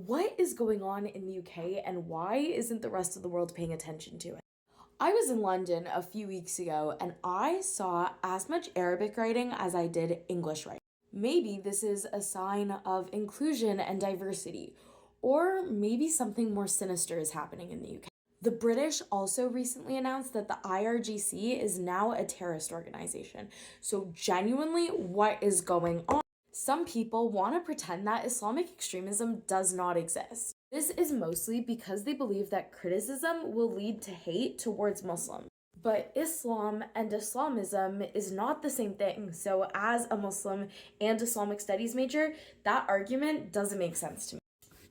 What is going on in the UK and why isn't the rest of the world paying attention to it? I was in London a few weeks ago and I saw as much Arabic writing as I did English writing. Maybe this is a sign of inclusion and diversity, or maybe something more sinister is happening in the UK. The British also recently announced that the IRGC is now a terrorist organization. So, genuinely, what is going on? Some people want to pretend that Islamic extremism does not exist. This is mostly because they believe that criticism will lead to hate towards Muslims. But Islam and Islamism is not the same thing. So, as a Muslim and Islamic studies major, that argument doesn't make sense to me.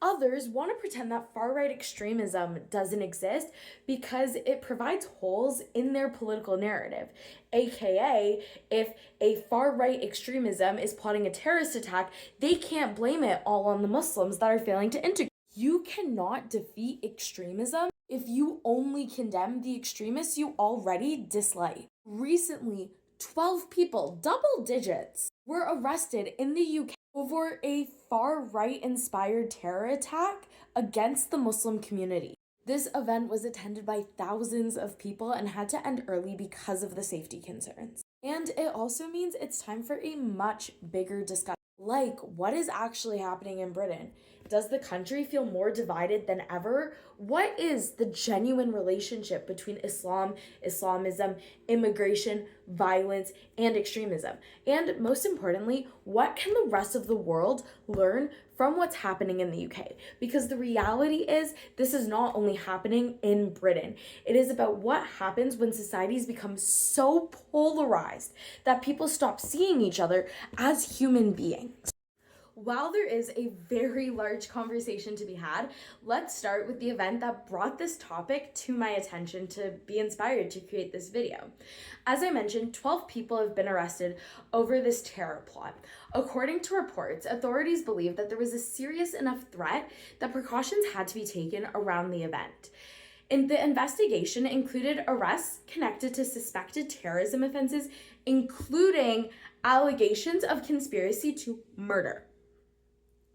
Others want to pretend that far-right extremism doesn't exist because it provides holes in their political narrative. AKA, if a far-right extremism is plotting a terrorist attack, they can't blame it all on the Muslims that are failing to integrate. You cannot defeat extremism if you only condemn the extremists you already dislike. Recently, 12 people, double digits, were arrested in the UK over a far-right inspired terror attack against the Muslim community. This event was attended by thousands of people and had to end early because of the safety concerns. And it also means it's time for a much bigger discussion. Like, what is actually happening in Britain? Does the country feel more divided than ever? What is the genuine relationship between Islam, Islamism, immigration, violence, and extremism? And most importantly, what can the rest of the world learn from what's happening in the UK? Because the reality is, this is not only happening in Britain. It is about what happens when societies become so polarized that people stop seeing each other as human beings. While there is a very large conversation to be had, let's start with the event that brought this topic to my attention to be inspired to create this video. As I mentioned, 12 people have been arrested over this terror plot. According to reports, authorities believe that there was a serious enough threat that precautions had to be taken around the event. The investigation included arrests connected to suspected terrorism offenses, including allegations of conspiracy to murder.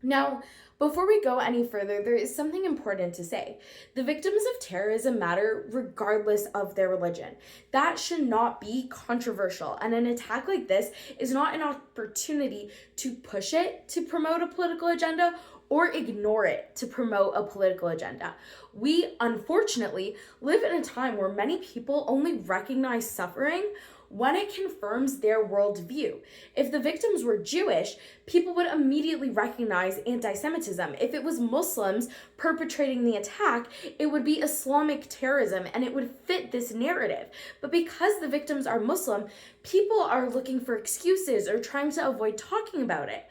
Now, before we go any further, there is something important to say. The victims of terrorism matter regardless of their religion. That should not be controversial, and an attack like this is not an opportunity to push it to promote a political agenda or ignore it to promote a political agenda. We, unfortunately, live in a time where many people only recognize suffering when it confirms their worldview. If the victims were Jewish, people would immediately recognize anti-Semitism. If it was Muslims perpetrating the attack, it would be Islamic terrorism and it would fit this narrative. But because the victims are Muslim, people are looking for excuses or trying to avoid talking about it.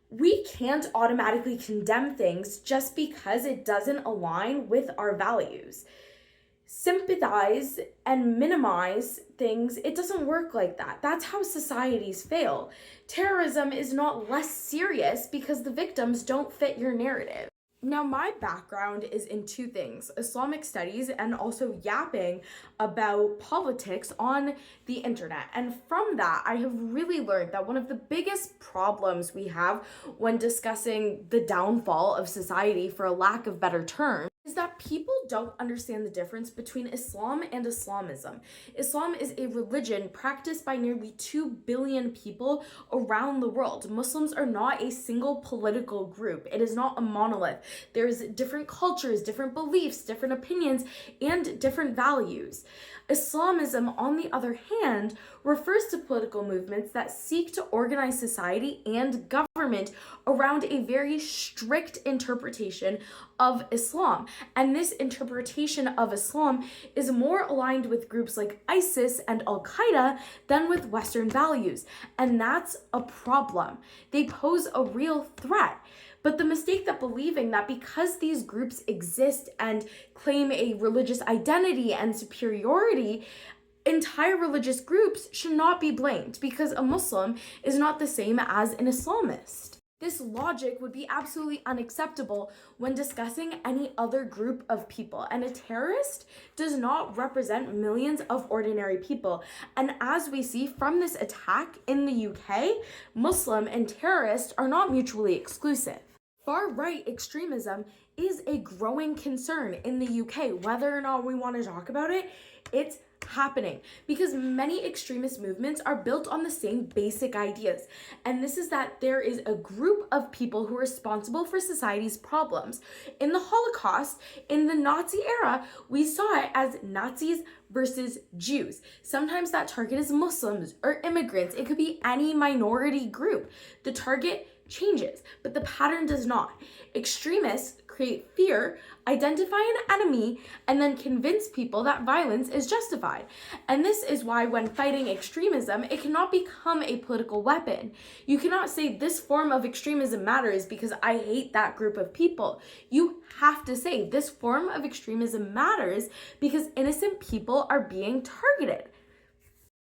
We can't automatically condemn things just because it doesn't align with our values. Sympathize and minimize things, it doesn't work like that. That's how societies fail. Terrorism is not less serious because the victims don't fit your narrative. Now, my background is in two things: Islamic studies and also yapping about politics on the internet. And from that, I have really learned that one of the biggest problems we have when discussing the downfall of society, for a lack of better term, is that people don't understand the difference between Islam and Islamism. Islam is a religion practiced by nearly 2 billion people around the world. Muslims are not a single political group. It is not a monolith. There's different cultures, different beliefs, different opinions, and different values. Islamism, on the other hand, refers to political movements that seek to organize society and government around a very strict interpretation of Islam. And this interpretation of Islam is more aligned with groups like ISIS and Al-Qaeda than with Western values. And that's a problem. They pose a real threat. But the mistake that believing that because these groups exist and claim a religious identity and superiority, entire religious groups should not be blamed because a Muslim is not the same as an Islamist. This logic would be absolutely unacceptable when discussing any other group of people, and a terrorist does not represent millions of ordinary people. And as we see from this attack in the UK, Muslim and terrorist are not mutually exclusive. Far-right extremism is a growing concern in the UK. Whether or not we want to talk about it, it's happening because many extremist movements are built on the same basic ideas. And this is that there is a group of people who are responsible for society's problems. In the Holocaust, in the Nazi era, we saw it as Nazis versus Jews. Sometimes that target is Muslims or immigrants. It could be any minority group. The target changes, but the pattern does not. Extremists create fear, identify an enemy, and then convince people that violence is justified. And this is why when fighting extremism, it cannot become a political weapon. You cannot say this form of extremism matters because I hate that group of people. You have to say this form of extremism matters because innocent people are being targeted.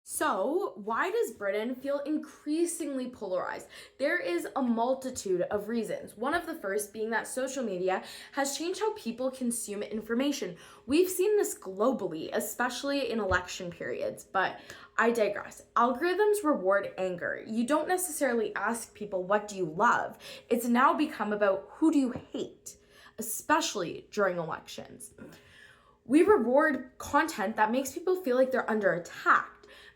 So, why does Britain feel increasingly polarized? There is a multitude of reasons. One of the first being that social media has changed how people consume information. We've seen this globally, especially in election periods, but I digress. Algorithms reward anger. You don't necessarily ask people, what do you love? It's now become about who do you hate, especially during elections. We reward content that makes people feel like they're under attack.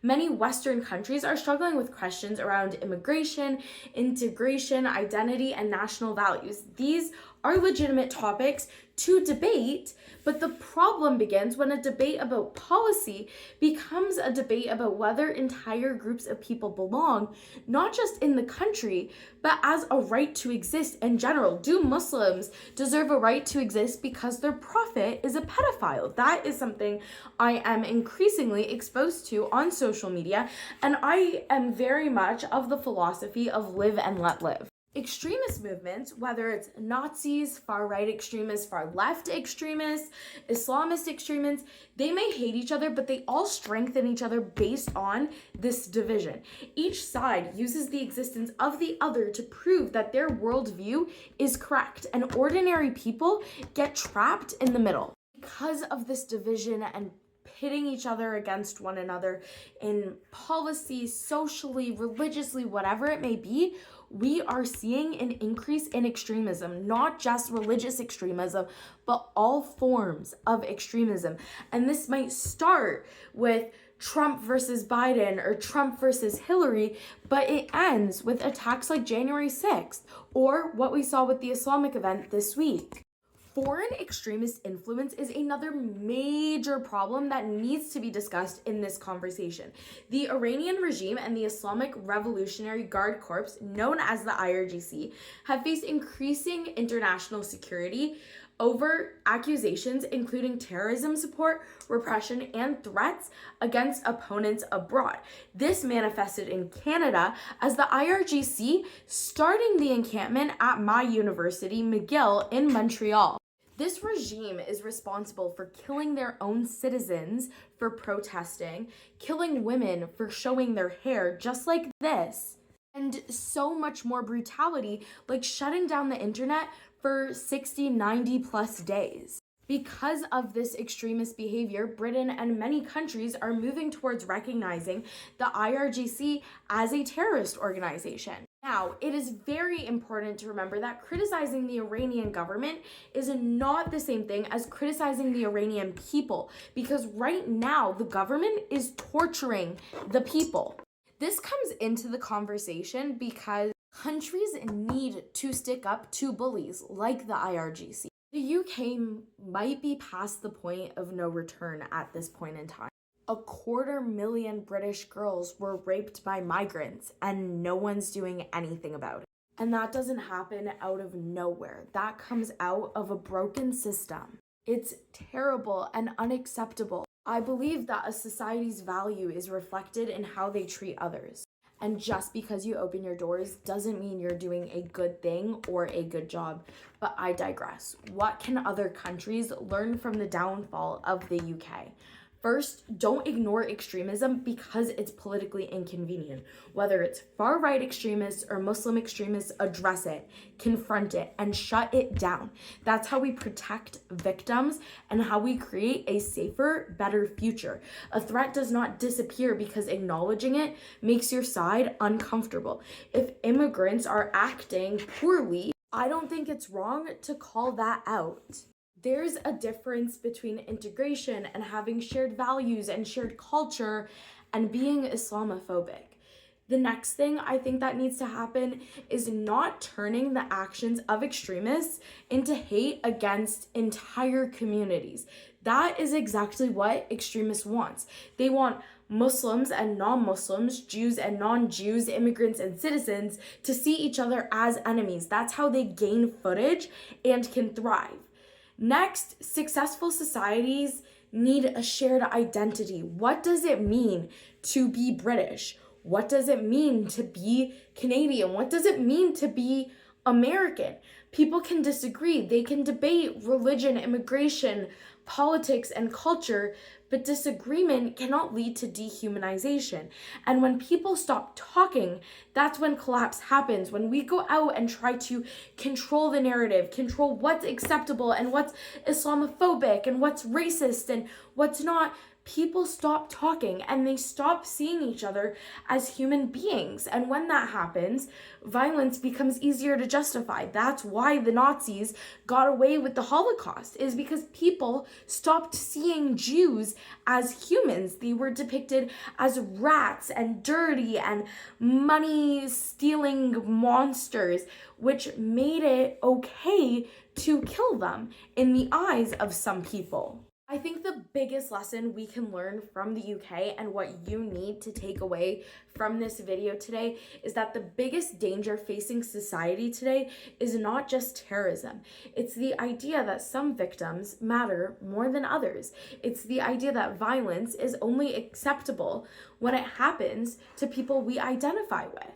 Many Western countries are struggling with questions around immigration, integration, identity, and national values. These are legitimate topics to debate, but the problem begins when a debate about policy becomes a debate about whether entire groups of people belong, not just in the country, but as a right to exist in general. Do Muslims deserve a right to exist because their prophet is a pedophile? That is something I am increasingly exposed to on social media, and I am very much of the philosophy of live and let live. Extremist movements, whether it's Nazis, far-right extremists, far-left extremists, Islamist extremists, they may hate each other, but they all strengthen each other based on this division. Each side uses the existence of the other to prove that their worldview is correct, and ordinary people get trapped in the middle. Because of this division and pitting each other against one another in policy, socially, religiously, whatever it may be, we are seeing an increase in extremism, not just religious extremism, but all forms of extremism. And this might start with Trump versus Biden or Trump versus Hillary, but it ends with attacks like January 6th or what we saw with the Islamic event this week. Foreign extremist influence is another major problem that needs to be discussed in this conversation. The Iranian regime and the Islamic Revolutionary Guard Corps, known as the IRGC, have faced increasing international security over accusations including terrorism support, repression, and threats against opponents abroad. This manifested in Canada as the IRGC starting the encampment at my university, McGill, in Montreal. This regime is responsible for killing their own citizens for protesting, killing women for showing their hair just like this, and so much more brutality, like shutting down the internet for 60, 90 plus days. Because of this extremist behavior, Britain and many countries are moving towards recognizing the IRGC as a terrorist organization. Now, it is very important to remember that criticizing the Iranian government is not the same thing as criticizing the Iranian people, because right now the government is torturing the people. This comes into the conversation because countries need to stick up to bullies like the IRGC. The UK might be past the point of no return at this point in time. 250,000 British girls were raped by migrants and no one's doing anything about it. And that doesn't happen out of nowhere. That comes out of a broken system. It's terrible and unacceptable. I believe that a society's value is reflected in how they treat others. And just because you open your doors doesn't mean you're doing a good thing or a good job. But I digress. What can other countries learn from the downfall of the UK? First, don't ignore extremism because it's politically inconvenient. Whether it's far-right extremists or Muslim extremists, address it, confront it, and shut it down. That's how we protect victims and how we create a safer, better future. A threat does not disappear because acknowledging it makes your side uncomfortable. If immigrants are acting poorly, I don't think it's wrong to call that out. There's a difference between integration and having shared values and shared culture and being Islamophobic. The next thing I think that needs to happen is not turning the actions of extremists into hate against entire communities. That is exactly what extremists want. They want Muslims and non-Muslims, Jews and non-Jews, immigrants and citizens to see each other as enemies. That's how they gain footage and can thrive. Next, successful societies need a shared identity. What does it mean to be British? What does it mean to be Canadian? What does it mean to be American? People can disagree. They can debate religion, immigration, politics, and culture, but disagreement cannot lead to dehumanization. And when people stop talking, that's when collapse happens. When we go out and try to control the narrative, control what's acceptable and what's Islamophobic and what's racist and what's not, people stop talking and they stop seeing each other as human beings. And when that happens, violence becomes easier to justify. That's why the Nazis got away with the Holocaust, is because people stopped seeing Jews as humans. They were depicted as rats and dirty and money-stealing monsters, which made it okay to kill them in the eyes of some people. I think the biggest lesson we can learn from the UK and what you need to take away from this video today is that the biggest danger facing society today is not just terrorism. It's the idea that some victims matter more than others. It's the idea that violence is only acceptable when it happens to people we identify with.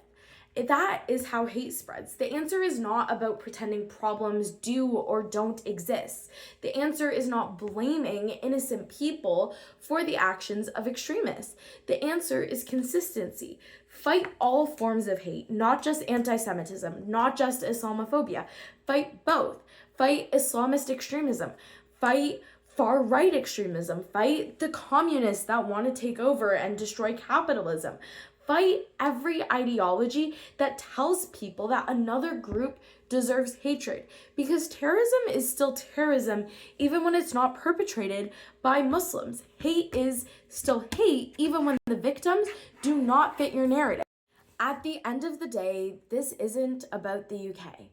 That is how hate spreads. The answer is not about pretending problems do or don't exist. The answer is not blaming innocent people for the actions of extremists. The answer is consistency. Fight all forms of hate, not just anti-Semitism, not just Islamophobia. Fight both. Fight Islamist extremism. Fight far-right extremism. Fight the communists that want to take over and destroy capitalism. Fight every ideology that tells people that another group deserves hatred, because terrorism is still terrorism even when it's not perpetrated by Muslims. Hate is still hate even when the victims do not fit your narrative. At the end of the day, this isn't about the UK.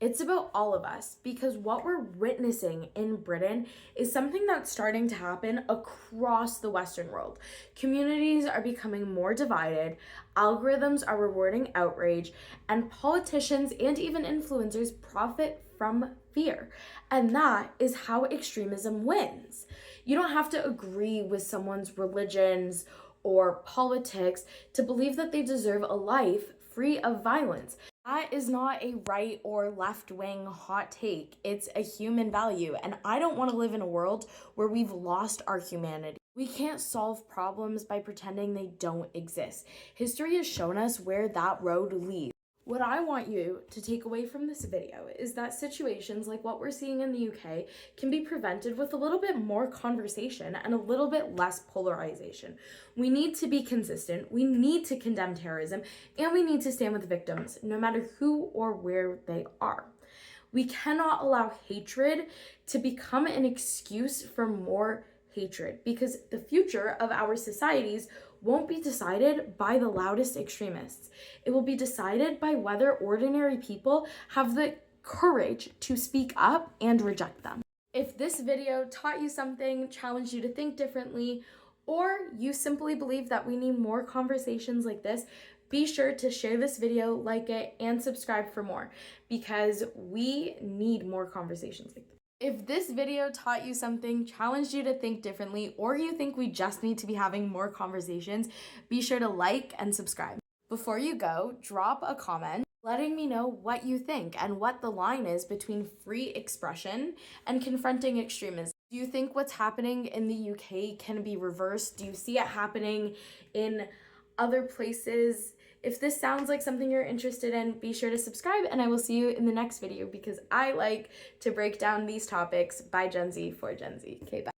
It's about all of us, because what we're witnessing in Britain is something that's starting to happen across the Western world. Communities are becoming more divided, algorithms are rewarding outrage, and politicians and even influencers profit from fear. And that is how extremism wins. You don't have to agree with someone's religions or politics to believe that they deserve a life free of violence. That is not a right or left-wing hot take. It's a human value, and I don't want to live in a world where we've lost our humanity. We can't solve problems by pretending they don't exist. History has shown us where that road leads. What I want you to take away from this video is that situations like what we're seeing in the UK can be prevented with a little bit more conversation and a little bit less polarization. We need to be consistent, we need to condemn terrorism, and we need to stand with victims, no matter who or where they are. We cannot allow hatred to become an excuse for more hatred, because the future of our societies won't be decided by the loudest extremists. It will be decided by whether ordinary people have the courage to speak up and reject them. If this video taught you something, challenged you to think differently, or you simply believe that we need more conversations like this, be sure to share this video, like it, and subscribe for more, because we need more conversations like this. If this video taught you something, challenged you to think differently, or you think we just need to be having more conversations, be sure to like and subscribe. Before you go, drop a comment letting me know what you think and what the line is between free expression and confronting extremism. Do you think what's happening in the UK can be reversed? Do you see it happening in other places? If this sounds like something you're interested in, be sure to subscribe, and I will see you in the next video, because I like to break down these topics by Gen Z for Gen Z. Okay, bye.